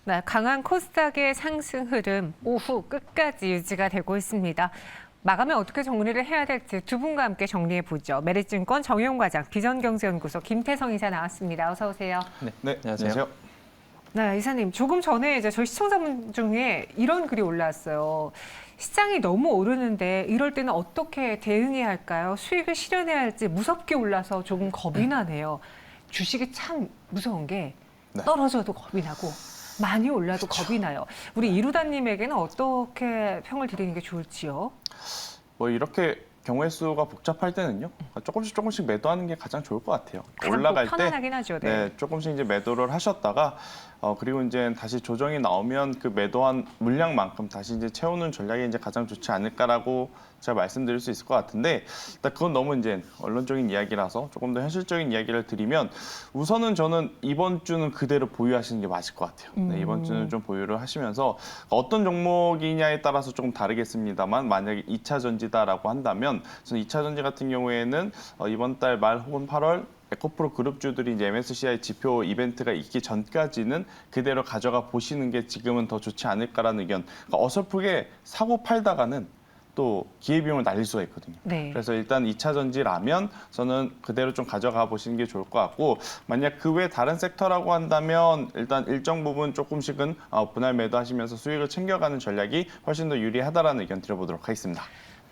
네, 강한 코스닥의 상승 흐름 오후 끝까지 유지가 되고 있습니다. 마감에 어떻게 정리를 해야 될지 두 분과 함께 정리해 보죠. 메리츠증권 정용 과장, 비전경제연구소 김태성 이사 나왔습니다. 어서 오세요. 네, 안녕하세요. 네, 이사님, 조금 전에 이제 저희 시청자분 중에 이런 글이 올라왔어요. 시장이 너무 오르는데 이럴 때는 어떻게 대응해야 할까요? 수익을 실현해야 할지 무섭게 올라서 조금 겁이 나네요. 주식이 참 무서운 게 떨어져도 겁이 나고 많이 올라도 겁이 나요. 우리 이루다님에게는 어떻게 평을 드리는 게 좋을지요? 뭐 이렇게 경우의 수가 복잡할 때는요. 조금씩 매도하는 게 가장 좋을 것 같아요. 가장 올라갈 때 편안하긴 하죠. 네. 조금씩 이제 매도를 하셨다가 그리고 이제 다시 조정이 나오면 그 매도한 물량만큼 다시 이제 채우는 전략이 이제 가장 좋지 않을까라고 제가 말씀드릴 수 있을 것 같은데, 일단 그건 너무 이제 언론적인 이야기라서 조금 더 현실적인 이야기를 드리면, 우선은 저는 이번 주는 그대로 보유하시는 게 맞을 것 같아요. 네, 이번 주는 좀 보유를 하시면서 어떤 종목이냐에 따라서 조금 다르겠습니다만, 만약에 2차 전지다라고 한다면 저는 2차 전지 같은 경우에는 이번 달 말 혹은 8월 에코프로 그룹주들이 이제 MSCI 지표 이벤트가 있기 전까지는 그대로 가져가 보시는 게 지금은 더 좋지 않을까라는 의견. 그러니까 어설프게 사고 팔다가는 또 기회비용을 날릴 수가 있거든요. 네. 그래서 일단 2차 전지라면 저는 그대로 좀 가져가 보시는 게 좋을 것 같고, 만약 그 외 다른 섹터라고 한다면 일단 일정 부분 조금씩은 분할 매도하시면서 수익을 챙겨가는 전략이 훨씬 더 유리하다라는 의견 드려보도록 하겠습니다.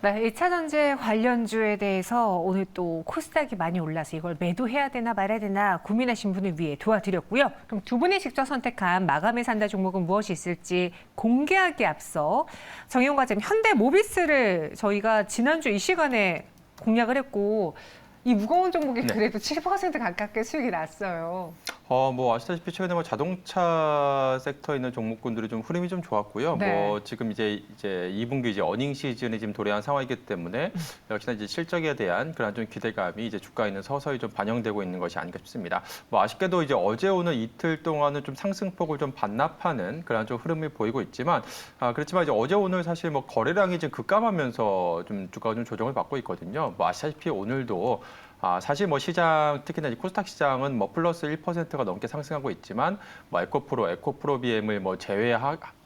네, 2차 전지 관련주에 대해서 오늘 또 코스닥이 많이 올라서 이걸 매도해야 되나 말아야 되나 고민하신 분을 위해 도와드렸고요. 그럼 두 분이 직접 선택한 마감에 산다 종목은 무엇이 있을지 공개하기 앞서 정용 과장님, 현대모비스를 저희가 지난주 이 시간에 공략을 했고 이 무거운 종목이 그래도 7% 가깝게 수익이 났어요. 뭐 아시다시피 최근에 뭐 자동차 섹터에 있는 종목군들이 좀 흐름이 좀 좋았고요. 네. 뭐 지금 이제 2분기 이제 어닝 시즌이 지금 도래한 상황이기 때문에 역시나 이제 실적에 대한 그런 좀 기대감이 이제 주가에는 서서히 좀 반영되고 있는 것이 아닌가 싶습니다. 뭐 아쉽게도 이제 어제 오늘 이틀 동안은 좀 상승폭을 좀 반납하는 그런 좀 흐름이 보이고 있지만, 그렇지만 이제 어제 오늘 사실 뭐 거래량이 지금 급감하면서 좀 주가가 좀 조정을 받고 있거든요. 뭐 아시다시피 오늘도 사실 뭐 시장, 특히나 코스닥 시장은 뭐 플러스 1%가 넘게 상승하고 있지만, 뭐 에코프로 BM을 뭐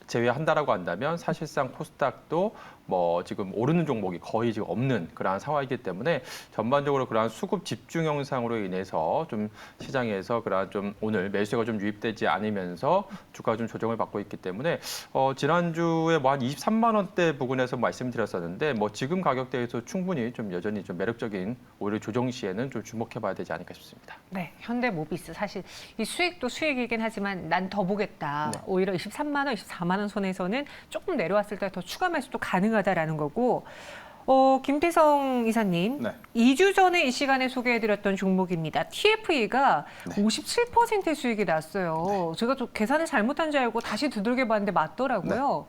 제외한다라고 한다면 사실상 코스닥도 뭐 지금 오르는 종목이 거의 지금 없는 그러한 상황이기 때문에 전반적으로 그러한 수급 집중 현상으로 인해서 좀 시장에서 그러한 좀 오늘 매수가 좀 유입되지 않으면서 주가가 좀 조정을 받고 있기 때문에 지난주에 뭐 한 23만 원대 부근에서 말씀드렸었는데, 뭐 지금 가격대에서 충분히 좀 여전히 좀 매력적인 오히려 조정 시에는 좀 주목해봐야 되지 않을까 싶습니다. 네, 현대모비스 사실 이 수익도 수익이긴 하지만 난 더 보겠다. 네. 오히려 23만 원, 24만 원 선에서는 조금 내려왔을 때 더 추가 매수도 가능하다라는 거고. 김태성 이사님, 네. 2주 전에 이 시간에 소개해드렸던 종목입니다. TFE가 57%의 수익이 났어요. 제가 좀 계산을 잘못한 줄 알고 다시 두들겨봤는데 맞더라고요.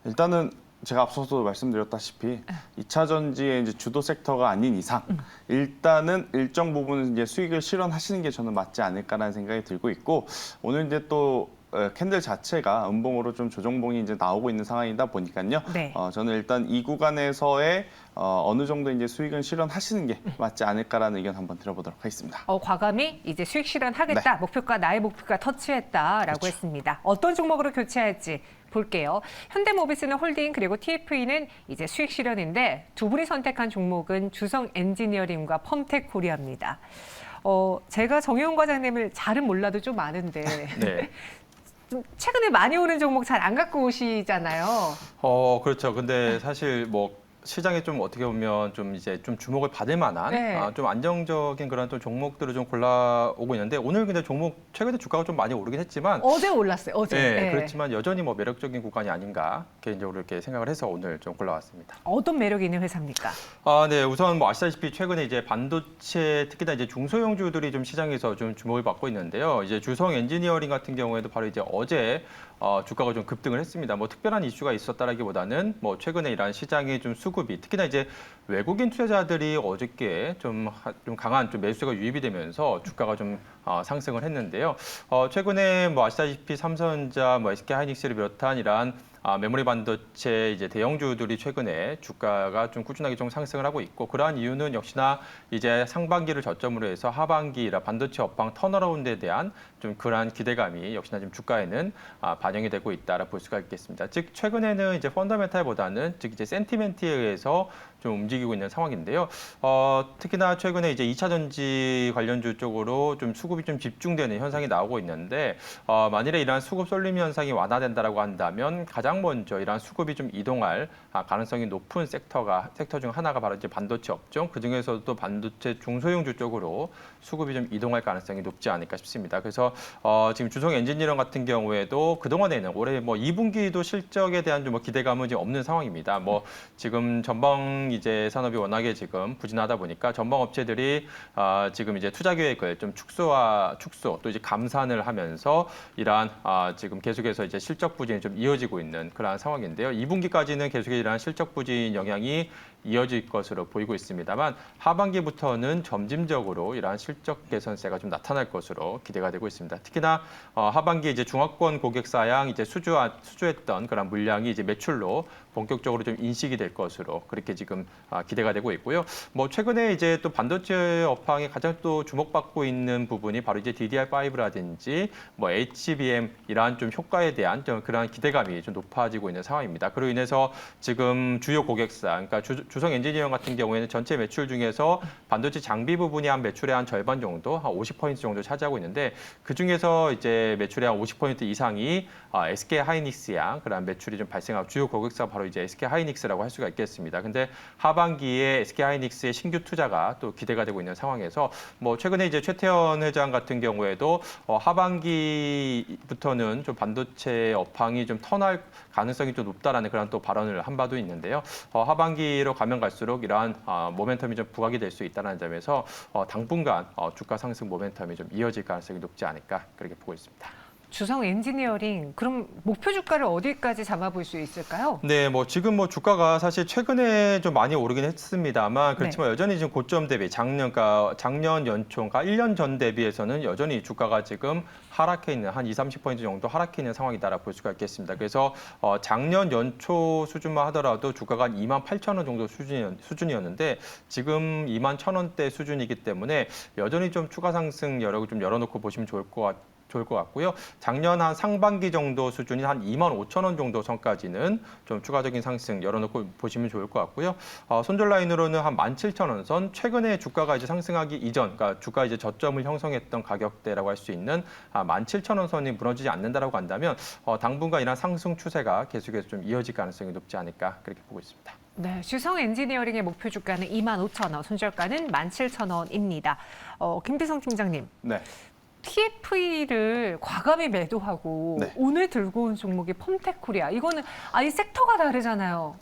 일단은 제가 앞서도 말씀드렸다시피 2차 전지의 이제 주도 섹터가 아닌 이상 일단은 일정 부분은 이제 수익을 실현하시는 게 저는 맞지 않을까라는 생각이 들고 있고, 오늘 이제 또 캔들 자체가 음봉으로 좀 조정봉이 이제 나오고 있는 상황이다 보니까요. 네. 저는 일단 이 구간에서의 어느 정도 이제 수익은 실현하시는 게 맞지 않을까라는 의견 한번 들어보도록 하겠습니다. 과감히 이제 수익 실현하겠다. 목표가 나의 목표가 터치했다라고 했습니다. 어떤 종목으로 교체할지 볼게요. 현대모비스는 홀딩, 그리고 TFE는 이제 수익 실현인데 두 분이 선택한 종목은 주성 엔지니어링과 펌텍 코리아입니다. 제가 정혜원 과장님을 잘은 몰라도 좀 아는데 네. 좀 최근에 많이 오른 종목 잘 안 갖고 오시잖아요. 그렇죠. 근데 사실 뭐 시장에 좀 어떻게 보면 좀 이제 좀 주목을 받을 만한 네. 좀 안정적인 그런 또 종목들을 좀 골라오고 있는데, 오늘 근데 종목 최근에 주가가 좀 많이 오르긴 했지만 어제 올랐어요. 어제. 네. 그렇지만 여전히 뭐 매력적인 구간이 아닌가 개인적으로 이렇게 생각을 해서 오늘 좀 골라왔습니다. 어떤 매력이 있는 회사입니까? 네, 우선 뭐 아시다시피 최근에 이제 반도체 특히나 이제 중소형주들이 좀 시장에서 좀 주목을 받고 있는데요. 이제 주성 엔지니어링 같은 경우에도 바로 이제 어제 주가가 좀 급등을 했습니다. 뭐 특별한 이슈가 있었다라기보다는 뭐 최근에 이러한 시장의 좀 수급이, 특히나 이제 외국인 투자자들이 어저께 좀 강한 좀 매수가 유입이 되면서 주가가 좀 상승을 했는데요. 최근에 뭐 아시다시피 삼성전자, 뭐 SK하이닉스를 비롯한 이러한 메모리 반도체 이제 대형주들이 최근에 주가가 좀 꾸준하게 좀 상승을 하고 있고, 그러한 이유는 역시나 이제 상반기를 저점으로 해서 하반기라 반도체 업황 턴어라운드에 대한 좀 그러한 기대감이 역시나 좀 주가에는 반영이 되고 있다라 볼 수가 있겠습니다. 즉 최근에는 이제 펀더멘탈보다는 즉 이제 센티멘트에 의해서 좀 움직이고 있는 상황인데요. 특히나 최근에 이제 2차 전지 관련주 쪽으로 좀 수급이 좀 집중되는 현상이 나오고 있는데, 만일에 이러한 수급 쏠림 현상이 완화된다라고 한다면 가장 먼저 이러한 수급이 좀 이동할 가능성이 높은 섹터 중 하나가 바로 이제 반도체 업종, 그 중에서도 반도체 중소형주 쪽으로 수급이 좀 이동할 가능성이 높지 않을까 싶습니다. 그래서 지금 주성 엔지니어링 같은 경우에도 그동안에는 올해 뭐 2분기도 실적에 대한 좀 뭐 기대감은 지금 없는 상황입니다. 뭐 지금 전방 이제 산업이 워낙에 지금 부진하다 보니까 전방 업체들이 지금 이제 투자 계획을 좀 축소 또 이제 감산을 하면서 이러한 지금 계속해서 이제 실적 부진이 좀 이어지고 있는 그러한 상황인데요. 2분기까지는 계속 이러한 실적 부진 영향이 이어질 것으로 보이고 있습니다만, 하반기부터는 점진적으로 이러한 실적 개선세가 좀 나타날 것으로 기대가 되고 있습니다. 특히나 하반기 이제 중화권 고객사양 이제 수주했던 그런 물량이 이제 매출로 본격적으로 좀 인식이 될 것으로 그렇게 지금 기대가 되고 있고요. 뭐 최근에 이제 또 반도체 업황에 가장 또 주목받고 있는 부분이 바로 이제 DDR5라든지 뭐 HBM 이러한 좀 효과에 대한 좀 그러한 기대감이 좀 높아지고 있는 상황입니다. 그로 인해서 지금 주요 고객사, 그러니까 주성 엔지니어링 같은 경우에는 전체 매출 중에서 반도체 장비 부분이 한 매출의 한 절반 정도, 한 50% 정도 차지하고 있는데, 그 중에서 이제 매출의 한 50% 이상이 SK 하이닉스양 그런 매출이 좀 발생하고, 주요 고객사가 바로 이제 SK 하이닉스라고 할 수가 있겠습니다. 근데 하반기에 SK 하이닉스의 신규 투자가 또 기대가 되고 있는 상황에서 뭐 최근에 이제 최태원 회장 같은 경우에도 하반기부터는 좀 반도체 업황이 좀 턴할 가능성이 좀 높다라는 그런 또 발언을 한 바도 있는데요. 하반기로 가면 갈수록 이러한 모멘텀이 좀 부각이 될 수 있다는 점에서 당분간 주가 상승 모멘텀이 좀 이어질 가능성이 높지 않을까 그렇게 보고 있습니다. 주성 엔지니어링, 그럼 목표 주가를 어디까지 잡아볼 수 있을까요? 네, 뭐 지금 뭐 주가가 사실 최근에 좀 많이 오르긴 했습니다만, 그렇지만 여전히 지금 고점 대비 작년 연초, 그러니까 1년 전 대비해서는 여전히 주가가 지금 하락해 있는 한 20-30% 정도 하락해 있는 상황이다라 볼 수가 있겠습니다. 그래서 작년 연초 수준만 하더라도 주가가 한 28,000원 정도 수준이었는데 지금 21,000원대 수준이기 때문에 여전히 좀 추가 상승 여력을 좀 열어놓고 보시면 좋을 것 같고요. 작년 한 상반기 정도 수준이 한 25,000원 정도 선까지는 좀 추가적인 상승 열어놓고 보시면 좋을 것 같고요. 손절 라인으로는 한 17,000원 선, 최근에 주가가 이제 상승하기 이전, 그러니까 주가 이제 저점을 형성했던 가격대라고 할 수 있는 17,000원 선이 무너지지 않는다라고 한다면 당분간 이런 상승 추세가 계속해서 좀 이어질 가능성이 높지 않을까 그렇게 보고 있습니다. 네, 주성 엔지니어링의 목표 주가는 25,000원, 손절가는 17,000원입니다. 김대성 팀장님. 네. TFE를 과감히 매도하고 네. 오늘 들고 온 종목이 펌텍코리아. 이거는 아예 섹터가 다르잖아요.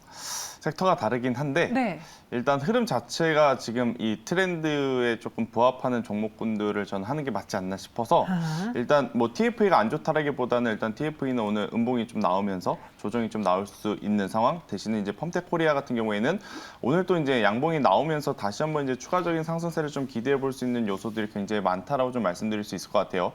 섹터가 다르긴 한데 네. 일단 흐름 자체가 지금 이 트렌드에 조금 부합하는 종목군들을 저는 하는 게 맞지 않나 싶어서 일단 뭐 TFE가 안 좋다라기보다는 일단 TFE는 오늘 음봉이 좀 나오면서 조정이 좀 나올 수 있는 상황. 대신에 이제 펌텍코리아 같은 경우에는 오늘 또 이제 양봉이 나오면서 다시 한번 이제 추가적인 상승세를 좀 기대해 볼 수 있는 요소들이 굉장히 많다라고 좀 말씀드릴 수 있을 것 같아요.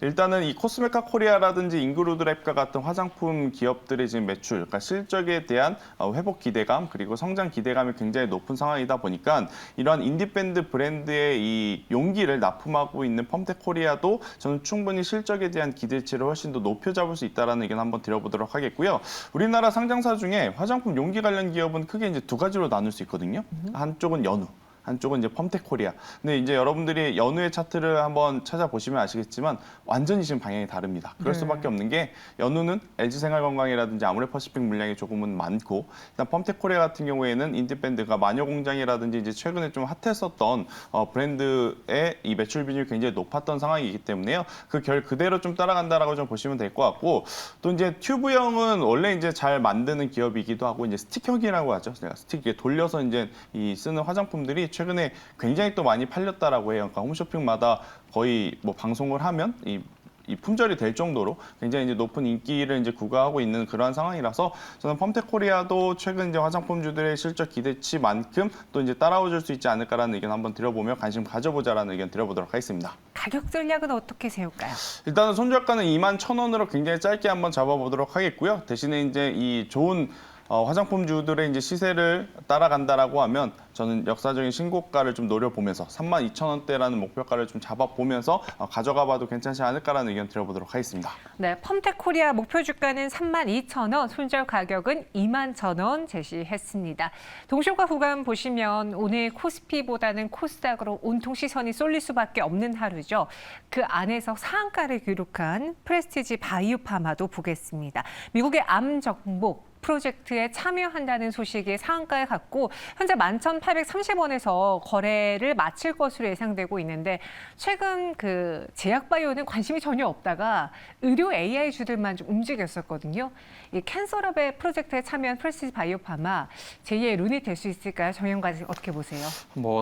일단은 이 코스메카 코리아라든지 잉그루드랩과 같은 화장품 기업들의 지금 매출, 그러니까 실적에 대한 회복 기대감 그리고 성장 기대감이 굉장히 높은 상황이다 보니까 이러한 인디밴드 브랜드의 이 용기를 납품하고 있는 펌텍코리아도 저는 충분히 실적에 대한 기대치를 훨씬 더 높여 잡을 수 있다는 의견 한번 드려보도록 하겠고요. 우리나라 상장사 중에 화장품 용기 관련 기업은 크게 이제 두 가지로 나눌 수 있거든요. 한쪽은 연우, 한쪽은 이제 펌텍코리아. 근데 이제 여러분들이 연우의 차트를 한번 찾아보시면 아시겠지만 완전히 지금 방향이 다릅니다. 그럴 수밖에 없는 게 연우는 LG생활건강이라든지 아모레퍼시픽 물량이 조금은 많고, 일단 펌텍코리아 같은 경우에는 인디밴드가 마녀공장이라든지 이제 최근에 좀 핫했었던 브랜드의 이 매출 비율이 굉장히 높았던 상황이기 때문에요. 그 결 그대로 좀 따라간다라고 좀 보시면 될 것 같고, 또 이제 튜브형은 원래 이제 잘 만드는 기업이기도 하고 이제 스틱형이라고 하죠. 제가 스틱에 돌려서 이제 이 쓰는 화장품들이 최근에 굉장히 또 많이 팔렸다라고 해요. 그러니까 홈쇼핑마다 거의 뭐 방송을 하면 이 이 품절이 될 정도로 굉장히 이제 높은 인기를 이제 구가하고 있는 그러한 상황이라서 저는 펌텍코리아도 최근 이제 화장품주들의 실적 기대치만큼 또 이제 따라오줄 수 있지 않을까라는 의견 한번 드려보며 관심 가져보자라는 의견 드려보도록 하겠습니다. 가격 전략은 어떻게 세울까요? 일단은 손절가는 21,000원으로 굉장히 짧게 한번 잡아보도록 하겠고요. 대신에 이제 이 좋은 화장품주들의 이제 시세를 따라간다라고 하면 저는 역사적인 신고가를 좀 노려보면서 32,000원대라는 목표가를 좀 잡아보면서 가져가봐도 괜찮지 않을까라는 의견 드려보도록 하겠습니다. 네, 펌텍코리아 목표 주가는 32,000원, 손절 가격은 21,000원 제시했습니다. 동시효과 구간 보시면 오늘 코스피보다는 코스닥으로 온통 시선이 쏠릴 수밖에 없는 하루죠. 그 안에서 상한가를 기록한 프레스티지 바이오파마도 보겠습니다. 미국의 암 정복 프로젝트에 참여한다는 소식이 상한가에 갔고 현재 11,830원에서 거래를 마칠 것으로 예상되고 있는데 최근 그 제약바이오는 관심이 전혀 없다가 의료 AI주들만 좀 움직였었거든요. 이 캔서럽의 프로젝트에 참여한 프레스티지 바이오파마 제2의 룬이 될 수 있을까요? 정영과님 어떻게 보세요?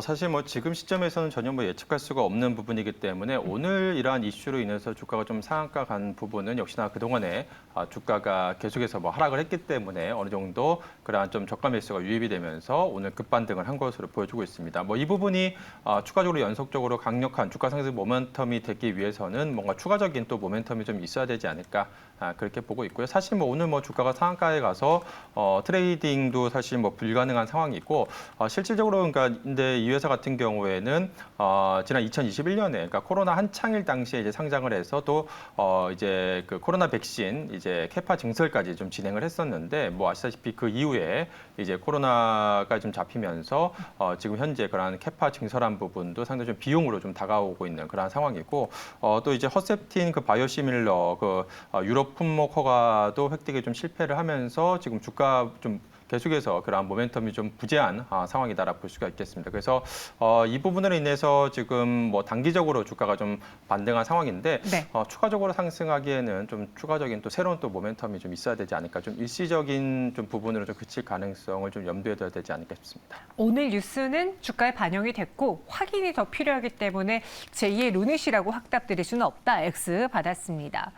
사실 지금 시점에서는 전혀 예측할 수가 없는 부분이기 때문에 오늘 이러한 이슈로 인해서 주가가 좀 상한가 간 부분은 역시나 그동안에 주가가 계속해서 하락을 했기 때문에 어느 정도 그러한 좀 저가 매수가 유입이 되면서 오늘 급반등을 한 것으로 보여주고 있습니다. 이 부분이 추가적으로 연속적으로 강력한 주가 상승 모멘텀이 되기 위해서는 뭔가 추가적인 또 모멘텀이 좀 있어야 되지 않을까 그렇게 보고 있고요. 사실 오늘 주가가 상한가에 가서 트레이딩도 사실 불가능한 상황이고 실질적으로 근데 이 회사 같은 경우에는 지난 2021년에 그러니까 코로나 한창일 당시에 이제 상장을 해서 또 이제 그 코로나 백신 이제 캐파 증설까지 좀 진행을 했었는데 아시다시피 그 이후에 이제 코로나가 좀 잡히면서 지금 현재 그러한 캐파 증설한 부분도 상당히 좀 비용으로 좀 다가오고 있는 그러한 상황이고 또 이제 허셉틴 그 바이오시밀러 그 유럽 품목 허가도 획득에 좀 실패를 하면서 지금 주가 좀 계속해서 그러한 모멘텀이 좀 부재한 상황이다라고 볼 수가 있겠습니다. 그래서 이 부분으로 인해서 지금 단기적으로 주가가 좀 반등한 상황인데 네. 추가적으로 상승하기에는 좀 추가적인 또 새로운 또 모멘텀이 좀 있어야 되지 않을까, 좀 일시적인 좀 부분으로 좀 그칠 가능성을 좀 염두에 둬야 되지 않을까 싶습니다. 오늘 뉴스는 주가에 반영이 됐고 확인이 더 필요하기 때문에 제2의 루닛이라고 확답드릴 수는 없다. X 받았습니다.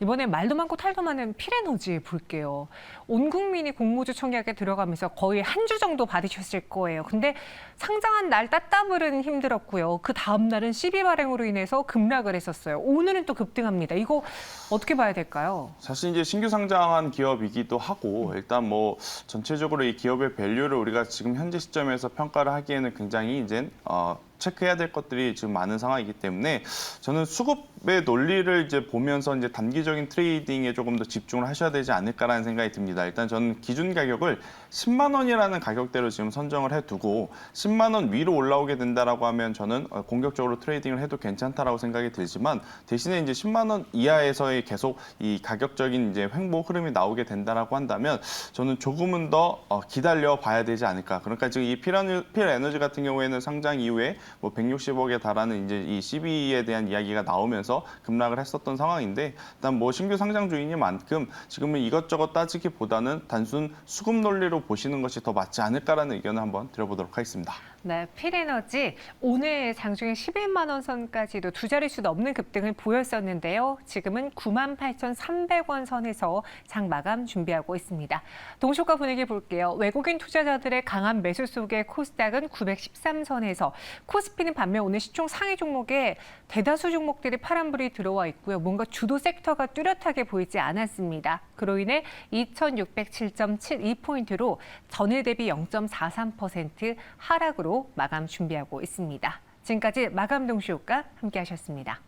이번에 말도 많고 탈도 많은 필에너지 볼게요. 온 국민이 공모주 청약에 들어가면서 거의 한 주 정도 받으셨을 거예요. 근데 상장한 날 따따블은 힘들었고요. 그 다음 날은 시비 발행으로 인해서 급락을 했었어요. 오늘은 또 급등합니다. 이거 어떻게 봐야 될까요? 사실 이제 신규 상장한 기업이기도 하고 일단 전체적으로 이 기업의 밸류를 우리가 지금 현재 시점에서 평가를 하기에는 굉장히 이제 체크해야 될 것들이 지금 많은 상황이기 때문에 저는 수급의 논리를 이제 보면서 이제 단기적인 트레이딩에 조금 더 집중을 하셔야 되지 않을까라는 생각이 듭니다. 일단 저는 기준 가격을 10만 원이라는 가격대로 지금 선정을 해두고 10만 원 위로 올라오게 된다라고 하면 저는 공격적으로 트레이딩을 해도 괜찮다라고 생각이 들지만 대신에 이제 10만 원 이하에서의 계속 이 가격적인 이제 횡보 흐름이 나오게 된다라고 한다면 저는 조금은 더 기다려 봐야 되지 않을까. 그러니까 지금 이 필에너지 같은 경우에는 상장 이후에 160억에 달하는 이제 이 CB에 대한 이야기가 나오면서 급락을 했었던 상황인데 일단 신규 상장주이니만큼 지금은 이것저것 따지기보다는 단순 수급 논리로 보시는 것이 더 맞지 않을까라는 의견을 한번 드려보도록 하겠습니다. 네, 필에너지 오늘 장중에 11만 원 선까지도 두 자릿수 넘는 급등을 보였었는데요. 지금은 98,300원 선에서 장 마감 준비하고 있습니다. 동시효과 분위기 볼게요. 외국인 투자자들의 강한 매수 속에 코스닥은 913선에서 코스피는 반면 오늘 시총 상위 종목에 대다수 종목들이 파란불이 들어와 있고요. 뭔가 주도 섹터가 뚜렷하게 보이지 않았습니다. 그로 인해 2,607.72포인트로 전일 대비 0.43% 하락으로 마감 준비하고 있습니다. 지금까지 마감 동시효과 함께하셨습니다.